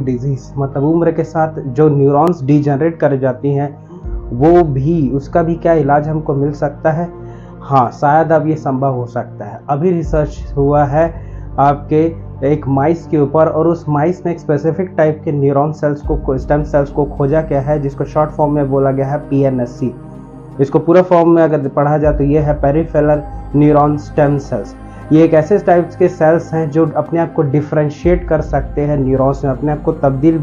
Disease मतलब उम्र के साथ जो न्यूरॉन्स डीजनरेट कर जाती हैं वो भी, उसका भी क्या इलाज हमको मिल सकता है? हाँ, शायद अब ये संभव हो सकता है। अभी रिसर्च हुआ है आपके एक माइस के ऊपर, और उस माइस में एक स्पेसिफिक टाइप के न्यूरॉन सेल्स को, स्टेम सेल्स को खोजा गया है, जिसको शॉर्ट फॉर्म में बोला गया है PNSC। इसको पूरा फॉर्म में अगर पढ़ा जाए तो ये है पेरिफेरल न्यूरॉन स्टेम सेल्स। ये एक ऐसे टाइप के सेल्स हैं जो अपने आप को डिफ्रेंशिएट कर सकते हैं न्यूरॉन्स में, अपने आप को तब्दील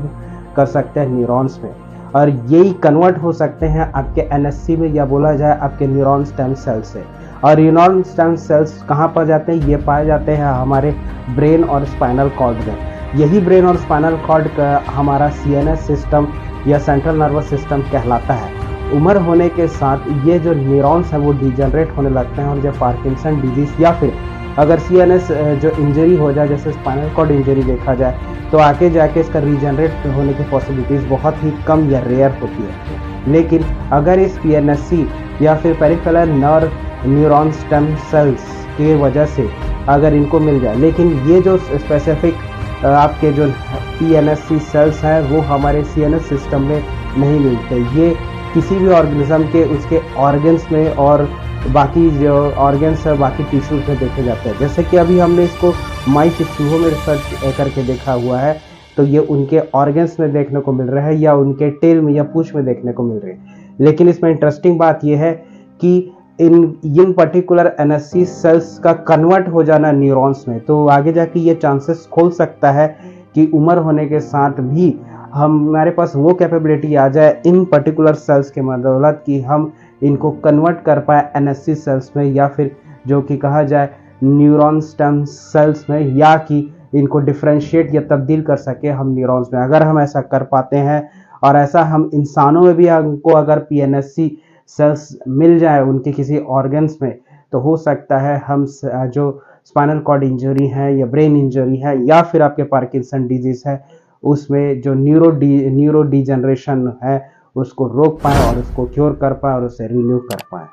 कर सकते हैं न्यूरॉन्स में, और यही कन्वर्ट हो सकते हैं आपके NSC में, या बोला जाए आपके न्यूरॉन स्टेम सेल से। और न्यूरॉन स्टेम सेल्स कहाँ पाए जाते हैं? ये पाए जाते हैं हमारे ब्रेन और स्पाइनल कॉर्ड में। यही ब्रेन और स्पाइनल कॉर्ड का हमारा CNS सिस्टम या सेंट्रल नर्वस सिस्टम कहलाता है। उम्र होने के साथ ये जो न्यूरॉन्स हैं वो डिजनरेट होने लगते हैं, और जब पार्किंसन डिजीज या फिर अगर CNS जो इंजरी हो जाए, जैसे स्पाइनल कॉर्ड इंजरी देखा जाए, तो आगे जाके इसका रीजनरेट होने की पॉसिबिलिटीज़ बहुत ही कम या रेयर होती है। लेकिन अगर इस PNSC या फिर peripheral nerve neuron stem cells की वजह से अगर इनको मिल जाए, लेकिन ये जो स्पेसिफिक आपके जो PNSC सेल्स हैं वो हमारे CNS सिस्टम में नहीं मिलते। ये किसी भी ऑर्गेनिज्म के उसके ऑर्गन्स में और बाकी जो ऑर्गन्स है बाकी टिश्यूज में देखे जाते हैं। जैसे कि अभी हमने इसको माइस चूहों में रिसर्च करके देखा हुआ है, तो ये उनके ऑर्गन्स में देखने को मिल रहा है, या उनके टेल में या पूंछ में देखने को मिल रहे हैं। लेकिन इसमें इंटरेस्टिंग बात यह है कि इन पर्टिकुलर NSC सेल्स का कन्वर्ट हो जाना न्यूरॉन्स में, तो आगे जाके ये चांसेस खोल सकता है कि उम्र होने के साथ भी हमारे पास वो कैपेबिलिटी आ जाए इन पर्टिकुलर सेल्स के बदौलत कि हम इनको कन्वर्ट कर पाए NSC सेल्स में, या फिर जो कि कहा जाए न्यूरॉन स्टेम सेल्स में, या कि इनको डिफ्रेंशिएट या तब्दील कर सके हम न्यूरॉन्स में। अगर हम ऐसा कर पाते हैं, और ऐसा हम इंसानों में भी हमको अगर PNSC सेल्स मिल जाए उनके किसी ऑर्गन्स में, तो हो सकता है हम जो स्पाइनल कॉर्ड इंजरी है या ब्रेन इंजरी है या फिर आपके पार्किंसन डिजीज है, उसमें जो न्यूरो डीजनरेशन है उसको रोक पाए और उसको क्योर कर पाए और उसे रिन्यू कर पाए।